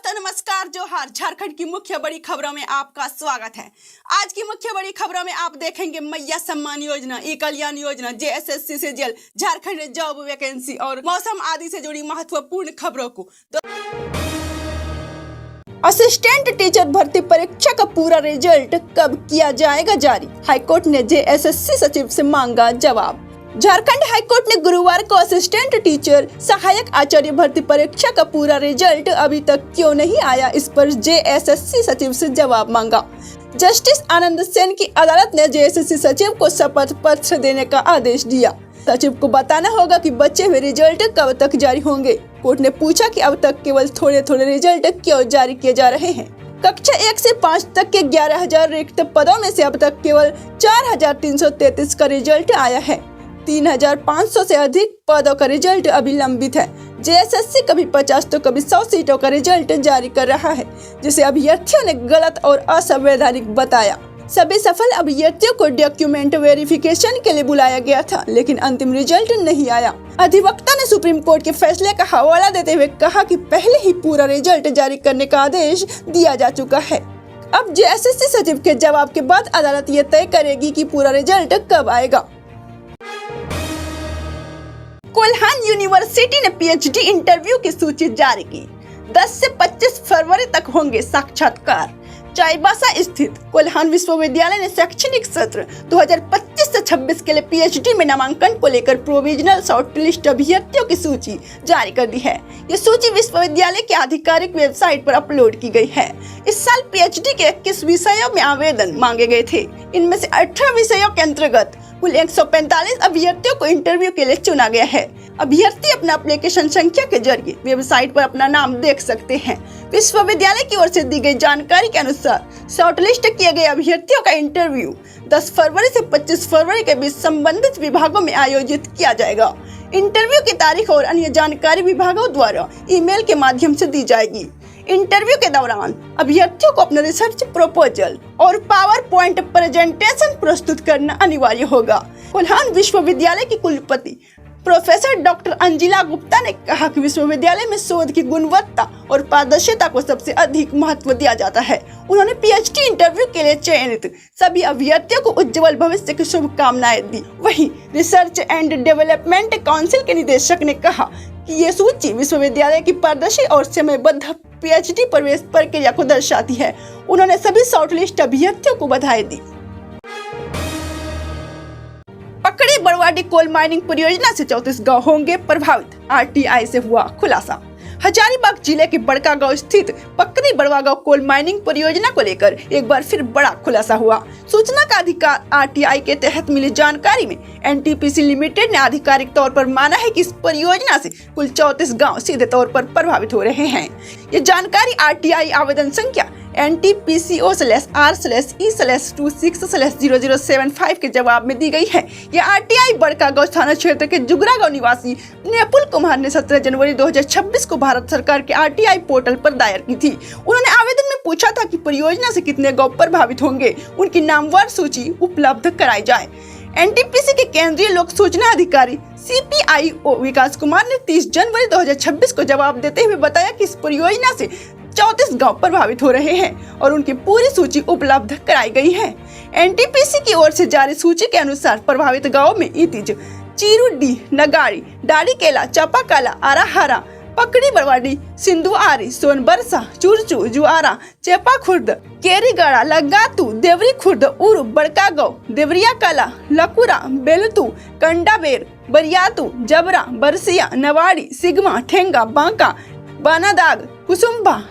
तो नमस्कार, जोहार। झारखंड की मुख्य बड़ी खबरों में आपका स्वागत है। आज की मुख्य बड़ी खबरों में आप देखेंगे मैया सम्मान योजना, ई कल्याण योजना, जेएसएससी से जेल, झारखंड जॉब वैकेंसी और मौसम आदि से जुड़ी महत्वपूर्ण खबरों को। असिस्टेंट टीचर भर्ती परीक्षा का पूरा रिजल्ट कब किया जाएगा जारी? हाईकोर्ट ने जेएसएससी सचिव से मांगा जवाब। झारखंड हाईकोर्ट ने गुरुवार को असिस्टेंट टीचर सहायक आचार्य भर्ती परीक्षा का पूरा रिजल्ट अभी तक क्यों नहीं आया, इस पर जेएसएससी सचिव से जवाब मांगा। जस्टिस आनंद सेन की अदालत ने जेएसएससी सचिव को शपथ पत्र देने का आदेश दिया। सचिव को बताना होगा कि बचे हुए रिजल्ट कब तक जारी होंगे। कोर्ट ने पूछा कि अब तक केवल थोड़े थोड़े रिजल्ट क्यों जारी किए जा रहे हैं। कक्षा 1 से 5 तक के 11,000 रिक्त पदों में से अब तक केवल 4,333 का रिजल्ट आया है। 3,500 से अधिक पदों का रिजल्ट अभी लंबित है। जेएसएससी कभी 50 तो कभी 100 सीटों का रिजल्ट जारी कर रहा है, जिसे अभ्यर्थियों ने गलत और असंवैधानिक बताया। सभी सफल अभ्यर्थियों को डॉक्यूमेंट वेरिफिकेशन के लिए बुलाया गया था, लेकिन अंतिम रिजल्ट नहीं आया। अधिवक्ता ने सुप्रीम कोर्ट के फैसले का हवाला देते हुए कहा कि पहले ही पूरा रिजल्ट जारी करने का आदेश दिया जा चुका है। अब जेएसएससी सचिव के जवाब के बाद अदालत ये तय करेगी कि पूरा रिजल्ट कब आएगा। कोल्हान यूनिवर्सिटी ने पीएचडी इंटरव्यू की सूची जारी की। 10 से 25 फरवरी तक होंगे साक्षात्कार। चाईबासा स्थित कोल्हान विश्वविद्यालय ने शैक्षणिक सत्र 2025 से 26 के लिए पीएचडी में नामांकन को लेकर प्रोविजनल शॉर्टलिस्ट अभ्यर्थियों की सूची जारी कर दी है। ये सूची विश्वविद्यालय के आधिकारिक वेबसाइट पर अपलोड की गई है। इस साल पीएचडी के 21 विषयों में आवेदन मांगे गए थे। इनमें से 18 विषयों के अंतर्गत कुल 145 अभ्यर्थियों को इंटरव्यू के लिए चुना गया है। अभ्यर्थी अपना एप्लीकेशन संख्या के जरिए वेबसाइट पर अपना नाम देख सकते हैं। विश्वविद्यालय की ओर से दी गई जानकारी के अनुसार शॉर्टलिस्ट किए गए अभ्यर्थियों का इंटरव्यू 10 फरवरी से 25 फरवरी के बीच संबंधित विभागों में आयोजित किया जाएगा। इंटरव्यू की तारीख और अन्य जानकारी विभागों द्वारा ईमेल के माध्यम से दी जाएगी। इंटरव्यू के दौरान अभ्यर्थियों को अपना रिसर्च प्रपोजल और पावर पॉइंट प्रेजेंटेशन प्रस्तुत करना अनिवार्य होगा। कोल्हान विश्वविद्यालय की कुलपति प्रोफेसर डॉक्टर अंजिला गुप्ता ने कहा कि विश्वविद्यालय में शोध की गुणवत्ता और पारदर्शिता को सबसे अधिक महत्व दिया जाता है। उन्होंने पीएचडी इंटरव्यू के लिए चयनित सभी अभ्यर्थियों को उज्जवल भविष्य की शुभकामनाएं दी। वहीं रिसर्च एंड डेवलपमेंट काउंसिल के निदेशक ने कहा कि ये सूची विश्वविद्यालय की पारदर्शी और समयबद्ध पीएचडी प्रवेश प्रक्रिया को दर्शाती है। उन्होंने सभी शॉर्टलिस्ट अभ्यर्थियों को बधाई दी। पकड़ी बरवाडी कोल माइनिंग परियोजना से 34 गांव होंगे प्रभावित, आरटीआई से हुआ खुलासा। हजारीबाग जिले के बड़का गांव स्थित पकड़ी बड़वा गांव कोल माइनिंग परियोजना को लेकर एक बार फिर बड़ा खुलासा हुआ। सूचना का अधिकार आरटीआई के तहत मिली जानकारी में एनटीपीसी लिमिटेड ने आधिकारिक तौर पर माना है कि इस परियोजना से कुल 34 गांव सीधे तौर पर प्रभावित हो रहे हैं। ये जानकारी आरटीआई आवेदन संख्या NTPCO/R/E/26/0075 के जवाब में दी गई है। यह आरटीआई बड़का गांव थाना क्षेत्र के जुगरा गांव निवासी नेपुल कुमार ने 17 जनवरी 2026 को भारत सरकार के आरटीआई पोर्टल पर दायर की थी। उन्होंने आवेदन में पूछा था कि परियोजना से कितने गांव प्रभावित होंगे, उनकी नामवार सूची उपलब्ध कराई जाए। एनटीपीसी के केंद्रीय लोक सूचना अधिकारी CPIO विकास कुमार ने 30 जनवरी 2026 को जवाब देते हुए बताया कि इस परियोजना से 34 गांव प्रभावित हो रहे हैं और उनकी पूरी सूची उपलब्ध कराई गई है। एनटीपीसी की ओर से जारी सूची के अनुसार प्रभावित गांवों में इतिज, चीरुडी, नगाड़ी, डाड़ीकेला, चापाकाला, आराहारा, पकड़ी बरवाडी, सिंधुआरी, सोनबरसा, चुरचू, जुआरा, चेपा खुर्द, केरीगढ़ा, लगातू, देवरी खुर्द, उरु, बड़का गांव, देवरिया कला, लकुरा, बेलतू, कंडाबेर, बरियातू, जबरा, बरसिया, नवाड़ी, सिगमा, ठेंगा, बांका, बानादाग, कुसुम्बा,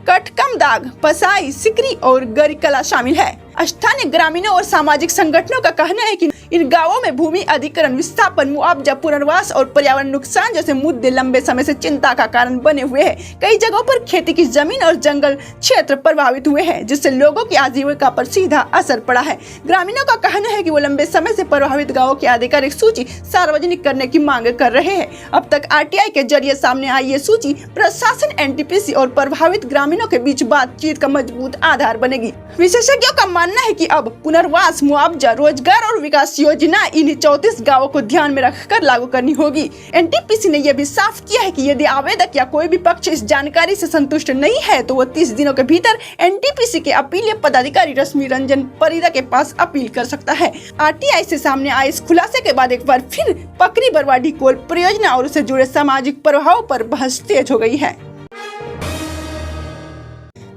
कटकम दाग, पसाई, सिकरी और गरीकला शामिल है। स्थानीय ग्रामीणों और सामाजिक संगठनों का कहना है कि इन गांवों में भूमि अधिग्रहण, विस्थापन, मुआवजा, पुनर्वास और पर्यावरण नुकसान जैसे मुद्दे लंबे समय से चिंता का कारण बने हुए हैं। कई जगहों पर खेती की जमीन और जंगल क्षेत्र प्रभावित हुए हैं, जिससे लोगों की आजीविका पर सीधा असर पड़ा है। ग्रामीणों का कहना है कि वो लंबे समय से प्रभावित गाँवों की आधिकारिक सूची सार्वजनिक करने की मांग कर रहे हैं। अब तक आरटीआई के जरिए सामने आई ये सूची प्रशासन, एनटीपीसी और प्रभावित ग्रामीणों के बीच बातचीत का मजबूत आधार बनेगी। विशेषज्ञों का मानना है कि अब पुनर्वास, मुआवजा, रोजगार और विकास योजना इन्हीं 34 गांवों को ध्यान में रखकर लागू करनी होगी। एनटीपीसी ने यह भी साफ किया है कि यदि आवेदक या कोई भी पक्ष इस जानकारी से संतुष्ट नहीं है तो वो 30 दिनों के भीतर एनटीपीसी के अपीलीय पदाधिकारी रश्मि रंजन परिदा के पास अपील कर सकता है। आरटीआई से सामने आए इस खुलासे के बाद एक बार फिर पकरी बरवाडी कोल परियोजना और उससे जुड़े सामाजिक प्रभाव पर बहस तेज हो गई है।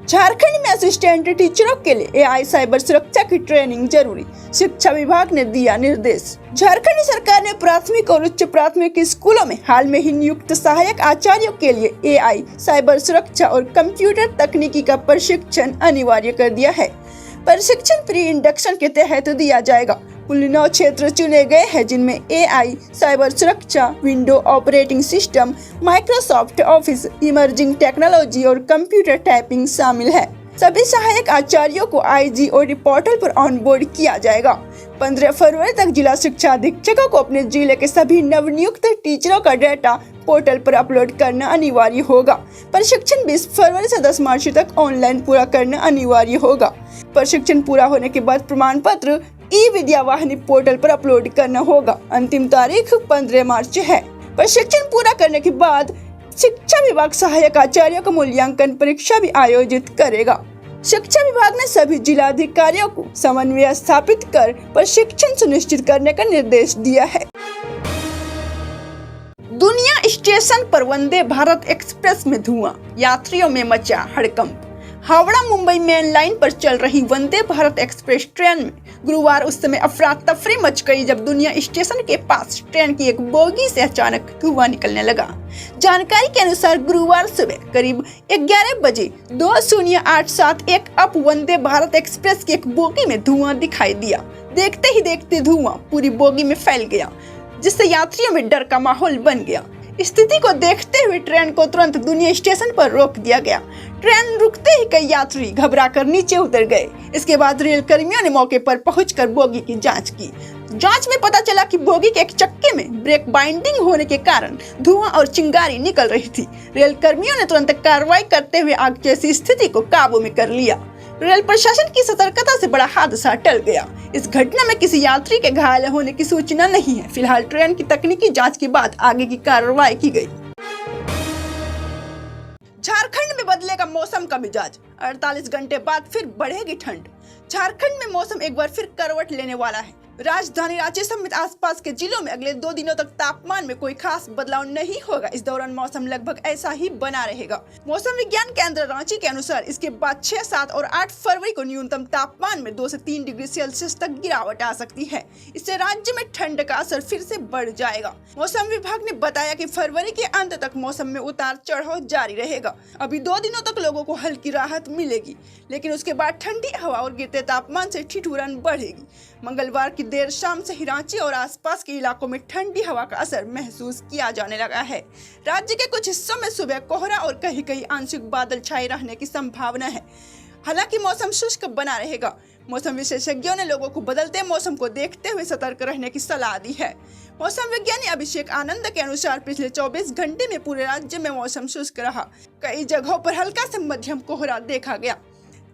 झारखंड में असिस्टेंट टीचरों के लिए एआई साइबर सुरक्षा की ट्रेनिंग जरूरी, शिक्षा विभाग ने दिया निर्देश। झारखंड सरकार ने प्राथमिक और उच्च प्राथमिक स्कूलों में हाल में ही नियुक्त सहायक आचार्यों के लिए एआई साइबर सुरक्षा और कंप्यूटर तकनीकी का प्रशिक्षण अनिवार्य कर दिया है। प्रशिक्षण प्री इंडक्शन के तहत दिया जाएगा। कुल 9 क्षेत्र चुने गए हैं जिनमें एआई, साइबर सुरक्षा, window operating system, Microsoft office, emerging technology और कंप्यूटर टाइपिंग शामिल है। सभी सहायक आचार्यों को IGOD पोर्टल पर ऑनबोर्ड किया जाएगा। 15 फरवरी तक जिला शिक्षा अधीक्षकों को अपने जिले के सभी नवनियुक्त टीचरों का डाटा पोर्टल पर अपलोड करना अनिवार्य होगा। प्रशिक्षण 20 फरवरी से 10 मार्च तक ऑनलाइन पूरा करना अनिवार्य होगा। प्रशिक्षण पूरा होने के बाद प्रमाण पत्र विद्या वाहिनी पोर्टल पर अपलोड करना होगा। अंतिम तारीख 15 मार्च है। प्रशिक्षण पूरा करने के बाद शिक्षा विभाग सहायक आचार्यों का मूल्यांकन परीक्षा भी आयोजित करेगा। शिक्षा विभाग ने सभी जिला अधिकारियों को समन्वय स्थापित कर प्रशिक्षण सुनिश्चित करने का निर्देश दिया है। दुनिया स्टेशन पर वंदे भारत एक्सप्रेस में धुआं, यात्रियों में मचा हड़कंप। हावड़ा मुंबई मेन लाइन पर चल रही वंदे भारत एक्सप्रेस ट्रेन में गुरुवार उस समय अफरा तफरी मच गई जब दुनिया स्टेशन के पास ट्रेन की एक बोगी से अचानक धुआं निकलने लगा। जानकारी के अनुसार गुरुवार सुबह करीब 11 बजे 20871 अप वंदे भारत एक्सप्रेस की एक बोगी में धुआं दिखाई दिया। देखते ही देखते धुआं पूरी बोगी में फैल गया, जिससे यात्रियों में डर का माहौल बन गया। स्थिति को देखते हुए ट्रेन को तुरंत दुनिया स्टेशन पर रोक दिया गया। ट्रेन रुकते ही कई यात्री घबराकर नीचे उतर गए। इसके बाद रेल कर्मियों ने मौके पर पहुंचकर बोगी की जांच की। जांच में पता चला कि बोगी के एक चक्के में ब्रेक बाइंडिंग होने के कारण धुआं और चिंगारी निकल रही थी। रेल कर्मियों ने तुरंत कार्रवाई करते हुए आग जैसी स्थिति को काबू में कर लिया। रेल प्रशासन की सतर्कता से बड़ा हादसा टल गया। इस घटना में किसी यात्री के घायल होने की सूचना नहीं है। फिलहाल ट्रेन की तकनीकी जांच के बाद आगे की कार्रवाई की गई। झारखंड में बदलेगा मौसम का मिजाज, 48 घंटे बाद फिर बढ़ेगी ठंड। झारखंड में मौसम एक बार फिर करवट लेने वाला है। राजधानी रांची समेत आसपास के जिलों में अगले 2 दिनों तक तापमान में कोई खास बदलाव नहीं होगा। इस दौरान मौसम लगभग ऐसा ही बना रहेगा। मौसम विज्ञान केंद्र रांची के अनुसार इसके बाद 6, 7 और 8 फरवरी को न्यूनतम तापमान में 2 से 3 डिग्री सेल्सियस तक गिरावट आ सकती है। इससे राज्य में ठंड का असर फिर से बढ़ जाएगा। मौसम विभाग ने बताया कि फरवरी के अंत तक मौसम में उतार चढ़ाव जारी रहेगा। अभी 2 दिनों तक लोगों को हल्की राहत मिलेगी, लेकिन उसके बाद ठंडी हवा और गिरते तापमान से ठिठुरन बढ़ेगी। मंगलवार की देर शाम से ही रांची और आसपास के इलाकों में ठंडी हवा का असर महसूस किया जाने लगा है। राज्य के कुछ हिस्सों में सुबह कोहरा और कहीं कहीं आंशिक बादल छाए रहने की संभावना है। हालांकि मौसम शुष्क बना रहेगा। मौसम विशेषज्ञों ने लोगों को बदलते मौसम को देखते हुए सतर्क रहने की सलाह दी है। मौसम विज्ञानी अभिषेक आनंद के अनुसार पिछले 24 घंटे में पूरे राज्य में मौसम शुष्क रहा। कई जगहों पर हल्का से मध्यम कोहरा देखा गया।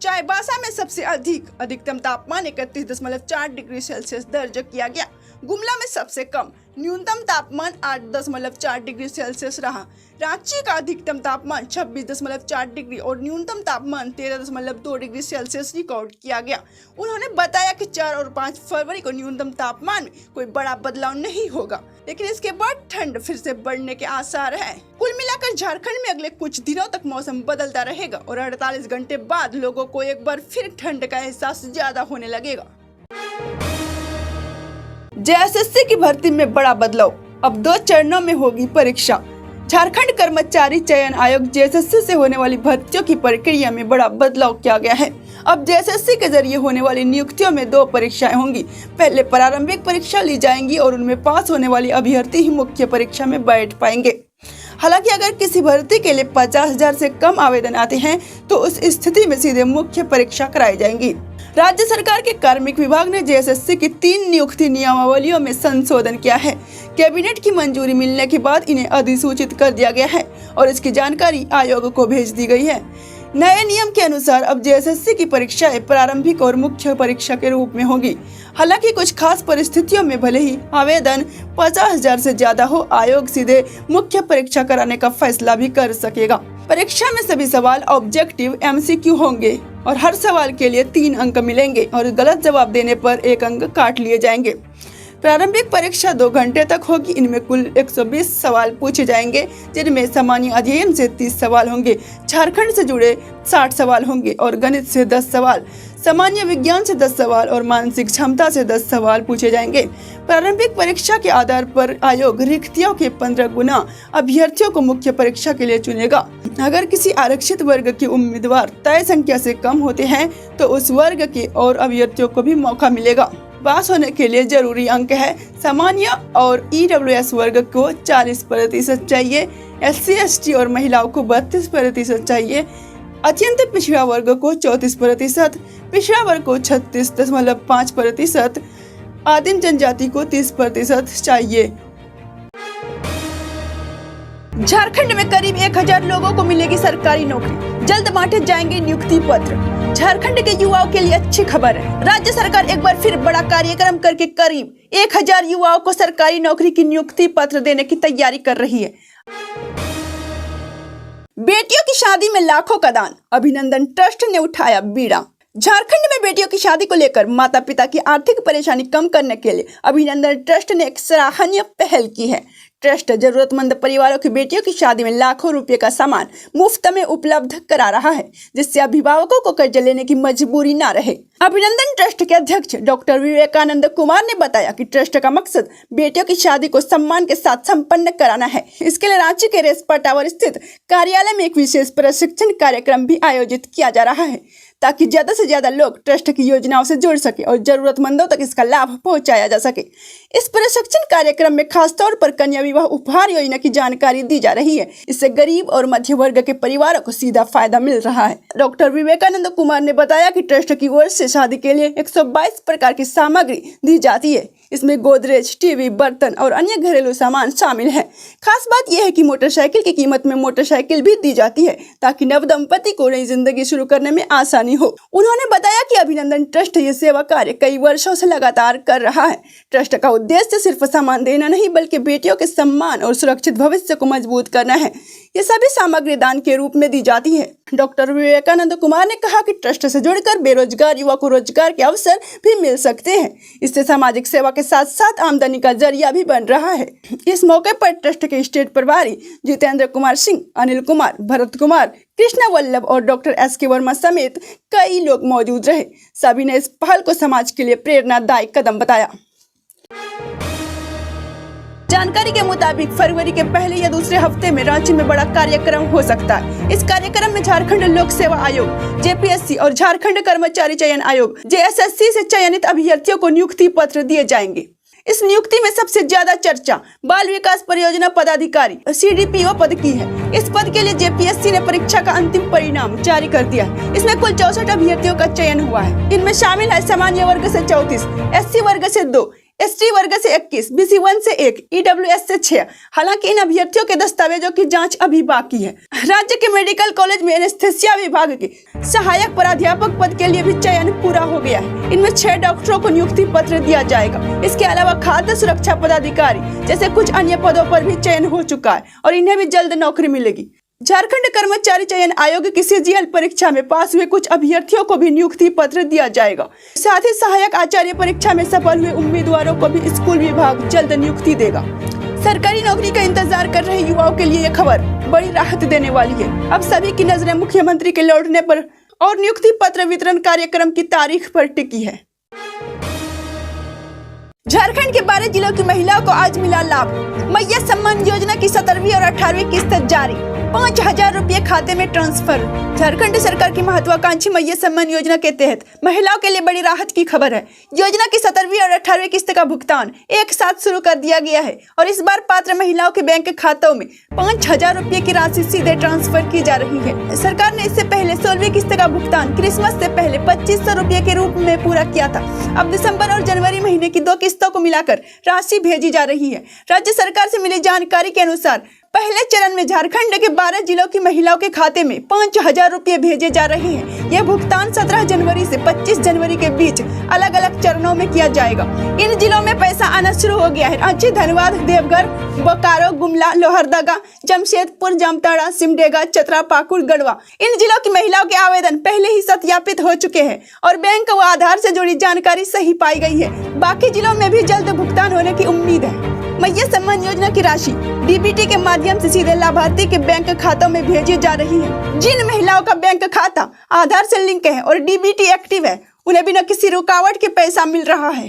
चाईबासा में सबसे अधिकतम तापमान 31.4 डिग्री सेल्सियस दर्ज किया गया। गुमला में सबसे कम न्यूनतम तापमान 8.4 डिग्री सेल्सियस रहा। रांची का अधिकतम तापमान 26.4 डिग्री और न्यूनतम तापमान 13.2 डिग्री सेल्सियस रिकॉर्ड किया गया। उन्होंने बताया कि 4 और 5 फरवरी को न्यूनतम तापमान में कोई बड़ा बदलाव नहीं होगा, लेकिन इसके बाद ठंड फिर से बढ़ने के आसार हैं। कुल मिलाकर झारखंड में अगले कुछ दिनों तक मौसम बदलता रहेगा और 48 घंटे बाद लोगों को एक बार फिर ठंड का एहसास ज्यादा होने लगेगा। जेएसएससी की भर्ती में बड़ा बदलाव, अब 2 चरणों में होगी परीक्षा। झारखंड कर्मचारी चयन आयोग जेएसएससी से होने वाली भर्तियों की प्रक्रिया में बड़ा बदलाव किया गया है। अब जेएसएससी के जरिए होने वाली नियुक्तियों में 2 परीक्षाएं होंगी। पहले प्रारंभिक परीक्षा ली जाएंगी और उनमें पास होने वाली अभ्यर्थी ही मुख्य परीक्षा में बैठ पाएंगे। हालांकि अगर किसी भर्ती के लिए 50,000 से कम आवेदन आते हैं तो उस स्थिति में सीधे मुख्य परीक्षा कराई जाएंगी। राज्य सरकार के कार्मिक विभाग ने जेएसएससी की 3 नियुक्ति नियमावलियों में संशोधन किया है। कैबिनेट की मंजूरी मिलने के बाद इन्हें अधिसूचित कर दिया गया है और इसकी जानकारी आयोग को भेज दी गई है। नए नियम के अनुसार अब जेएसएससी की परीक्षाएं प्रारंभिक और मुख्य परीक्षा के रूप में होगी। हालांकि कुछ खास परिस्थितियों में भले ही आवेदन 50,000 से ज्यादा हो, आयोग सीधे मुख्य परीक्षा कराने का फैसला भी कर सकेगा। परीक्षा में सभी सवाल ऑब्जेक्टिव एमसीक्यू होंगे और हर सवाल के लिए 3 अंक मिलेंगे और गलत जवाब देने पर 1 अंक काट लिए जाएंगे। प्रारंभिक परीक्षा 2 घंटे तक होगी। इनमें कुल 120 सवाल पूछे जाएंगे, जिनमें सामान्य अध्ययन से 30 सवाल होंगे, झारखंड से जुड़े 60 सवाल होंगे और गणित से 10 सवाल, सामान्य विज्ञान से 10 सवाल और मानसिक क्षमता से 10 सवाल पूछे जाएंगे। प्रारंभिक परीक्षा के आधार पर आयोग रिक्तियों के 15 गुना अभ्यर्थियों को मुख्य परीक्षा के लिए चुनेगा। अगर किसी आरक्षित वर्ग के उम्मीदवार तय संख्या से कम होते हैं तो उस वर्ग के और अभ्यर्थियों को भी मौका मिलेगा। पास होने के लिए जरूरी अंक है सामान्य और ईडब्ल्यूएस वर्ग को 40% चाहिए, एससी एसटी और महिलाओं को 32% चाहिए, अत्यंत पिछड़ा वर्ग को 34%, पिछड़ा वर्ग को 36.5%, आदिम जनजाति को 30% चाहिए। झारखंड में करीब 1000 लोगों को मिलेगी सरकारी नौकरी, जल्द बांटे जाएंगे नियुक्ति पत्र। झारखंड के युवाओं के लिए अच्छी खबर है। राज्य सरकार एक बार फिर बड़ा कार्यक्रम करके करीब 1000 युवाओं को सरकारी नौकरी की नियुक्ति पत्र देने की तैयारी कर रही है। बेटियों की शादी में लाखों का दान, अभिनंदन ट्रस्ट ने उठाया बीड़ा। झारखंड में बेटियों की शादी को लेकर माता पिता की आर्थिक परेशानी कम करने के लिए अभिनंदन ट्रस्ट ने एक सराहनीय पहल की है। ट्रस्ट जरूरतमंद परिवारों की बेटियों की शादी में लाखों रुपए का सामान मुफ्त में उपलब्ध करा रहा है, जिससे अभिभावकों को कर्ज लेने की मजबूरी न रहे। अभिनंदन ट्रस्ट के अध्यक्ष डॉक्टर विवेकानंद कुमार ने बताया कि ट्रस्ट का मकसद बेटियों की शादी को सम्मान के साथ संपन्न कराना है। इसके लिए रांची के रेस्पा टावर स्थित कार्यालय में एक विशेष प्रशिक्षण कार्यक्रम भी आयोजित किया जा रहा है, ताकि ज्यादा से ज्यादा लोग ट्रस्ट की योजनाओं से जुड़ सके और जरूरतमंदों तक इसका लाभ पहुंचाया जा सके। इस प्रशिक्षण कार्यक्रम में खासतौर पर कन्या विवाह उपहार योजना की जानकारी दी जा रही है। इससे गरीब और मध्य वर्ग के परिवारों को सीधा फायदा मिल रहा है। डॉक्टर विवेकानंद कुमार ने बताया कि ट्रस्ट की ओर से शादी के लिए 122 प्रकार की सामग्री दी जाती है। इसमें गोदरेज, टीवी, बर्तन और अन्य घरेलू सामान शामिल है। खास बात यह है कि मोटरसाइकिल की कीमत में मोटरसाइकिल भी दी जाती है, ताकि नवदंपति को नई जिंदगी शुरू करने में आसानी हो। उन्होंने बताया कि अभिनंदन ट्रस्ट ये सेवा कार्य कई वर्षों से लगातार कर रहा है। ट्रस्ट का उद्देश्य सिर्फ सामान देना नहीं, बल्कि बेटियों के सम्मान और सुरक्षित भविष्य को मजबूत करना है। ये सभी सामग्री दान के रूप में दी जाती है। डॉक्टर विवेकानंद कुमार ने कहा कि ट्रस्ट से जुड़कर बेरोजगार युवा को रोजगार के अवसर भी मिल सकते हैं। इससे सामाजिक सेवा के साथ साथ आमदनी का जरिया भी बन रहा है। इस मौके पर ट्रस्ट के स्टेट प्रभारी जितेंद्र कुमार सिंह, अनिल कुमार, भरत कुमार, कृष्णा वल्लभ और डॉक्टर एस.के. वर्मा समेत कई लोग मौजूद रहे। सभी ने इस पहल को समाज के लिए प्रेरणादायक कदम बताया। जानकारी के मुताबिक फरवरी के पहले या दूसरे हफ्ते में रांची में बड़ा कार्यक्रम हो सकता है। इस कार्यक्रम में झारखंड लोक सेवा आयोग जेपीएससी और झारखंड कर्मचारी चयन आयोग जेएसएससी से चयनित अभ्यर्थियों को नियुक्ति पत्र दिए जाएंगे। इस नियुक्ति में सबसे ज्यादा चर्चा बाल विकास परियोजना पदाधिकारी सीडीपीओ पद की है। इस पद के लिए जेपीएससी ने परीक्षा का अंतिम परिणाम जारी कर दिया है। इसमें कुल 64 अभ्यर्थियों का चयन हुआ है। इनमें शामिल है सामान्य वर्ग से 34, एससी वर्ग से 2, एसटी वर्ग से 21, BC1 से 1, ईडब्ल्यूएस से 6। हालांकि इन अभ्यर्थियों के दस्तावेजों की जांच अभी बाकी है। राज्य के मेडिकल कॉलेज में एनेस्थेसिया विभाग के सहायक प्राध्यापक पद के लिए भी चयन पूरा हो गया है। इनमें 6 डॉक्टरों को नियुक्ति पत्र दिया जाएगा। इसके अलावा खाद्य सुरक्षा पदाधिकारी जैसे कुछ अन्य पदों पर भी चयन हो चुका है और इन्हें भी जल्द नौकरी मिलेगी। झारखंड कर्मचारी चयन आयोग की सीजीएल परीक्षा में पास हुए कुछ अभ्यर्थियों को भी नियुक्ति पत्र दिया जाएगा। साथ ही सहायक आचार्य परीक्षा में सफल हुए उम्मीदवारों को भी स्कूल विभाग जल्द नियुक्ति देगा। सरकारी नौकरी का इंतजार कर रहे युवाओं के लिए यह खबर बड़ी राहत देने वाली है। अब सभी की नजरें मुख्यमंत्री के लौटने पर और नियुक्ति पत्र वितरण कार्यक्रम की तारीख पर टिकी है। झारखंड के 12 जिलों की महिलाओं को आज मिला लाभ। मैया सम्मान योजना की 17वीं और 18वीं किस्त जारी, 5,000 रुपये खाते में ट्रांसफर। झारखंड सरकार की महत्वाकांक्षी मैया सम्मान योजना के तहत महिलाओं के लिए बड़ी राहत की खबर है। योजना की 17वीं और 18वीं किस्त का भुगतान एक साथ शुरू कर दिया गया है और इस बार पात्र महिलाओं के बैंक खातों में 5,000 रुपये की राशि सीधे ट्रांसफर की जा रही है। सरकार ने इससे पहले 16वीं किस्त का भुगतान क्रिसमस से पहले 2,500 रुपये के रूप में पूरा किया था। अब दिसंबर और जनवरी महीने की 2 किस्तों को मिलाकर राशि भेजी जा रही है। राज्य सरकार से मिली जानकारी के अनुसार पहले चरण में झारखंड के 12 जिलों की महिलाओं के खाते में 5,000 रुपये भेजे जा रहे हैं। यह भुगतान 17 जनवरी से 25 जनवरी के बीच अलग अलग चरणों में किया जाएगा। इन जिलों में पैसा आना शुरू हो गया है। रांची, धनबाद, देवघर, बोकारो, गुमला, लोहरदगा, जमशेदपुर, जामताड़ा, सिमडेगा, चतरा, पाकुड़, गढ़वा। इन जिलों की महिलाओं के आवेदन पहले ही सत्यापित हो चुके हैं और बैंक व आधार से जुड़ी जानकारी सही पाई गई है। बाकी जिलों में भी जल्द भुगतान होने की उम्मीद है। मैया सम्मान योजना की राशि डीबीटी के माध्यम से सीधे लाभार्थी के बैंक खातों में भेजी जा रही है। जिन महिलाओं का बैंक खाता आधार से लिंक है और डीबीटी एक्टिव है, उन्हें बिना किसी रुकावट के पैसा मिल रहा है।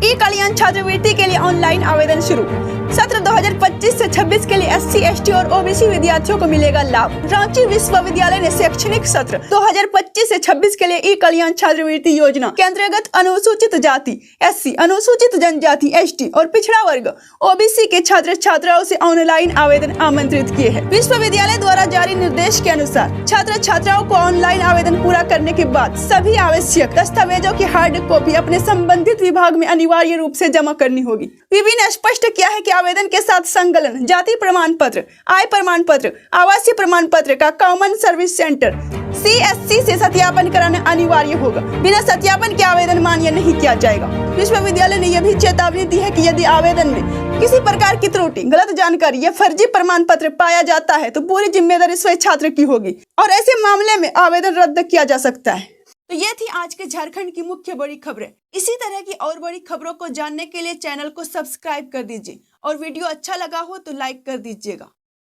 ई कल्याण छात्रवृत्ति के लिए ऑनलाइन आवेदन शुरू। सत्र 2025 से 26 के लिए SC, ST और OBC विद्यार्थियों को मिलेगा लाभ। रांची विश्वविद्यालय ने शैक्षणिक सत्र 2025 से 26 के लिए ई कल्याण छात्रवृत्ति योजना के अंतर्गत अनुसूचित जाति SC, अनुसूचित जनजाति ST और पिछड़ा वर्ग OBC के छात्र छात्राओं से ऑनलाइन आवेदन आमंत्रित किए हैं। विश्वविद्यालय द्वारा जारी निर्देश के अनुसार छात्र छात्राओं को ऑनलाइन आवेदन पूरा करने के बाद सभी आवश्यक दस्तावेजों की हार्ड कॉपी अपने संबंधित विभाग में अनिवार्य रूप से जमा करनी होगी। विभि ने स्पष्ट किया है कि आवेदन के साथ संकलन जाति प्रमाण पत्र, आय प्रमाण पत्र, आवासीय प्रमाण पत्र का कॉमन सर्विस सेंटर CSC से सत्यापन कराना अनिवार्य होगा। बिना सत्यापन के आवेदन मान्य नहीं किया जाएगा। विश्वविद्यालय ने यह भी चेतावनी दी है कि यदि आवेदन में किसी प्रकार की त्रुटि, गलत जानकारी या फर्जी प्रमाण पत्र पाया जाता है तो पूरी जिम्मेदारी स्वयं छात्र की होगी और ऐसे मामले में आवेदन रद्द किया जा सकता है। तो ये थी आज के झारखंड की मुख्य बड़ी खबरें। इसी तरह की और बड़ी खबरों को जानने के लिए चैनल को सब्सक्राइब कर दीजिए और वीडियो अच्छा लगा हो तो लाइक कर दीजिएगा।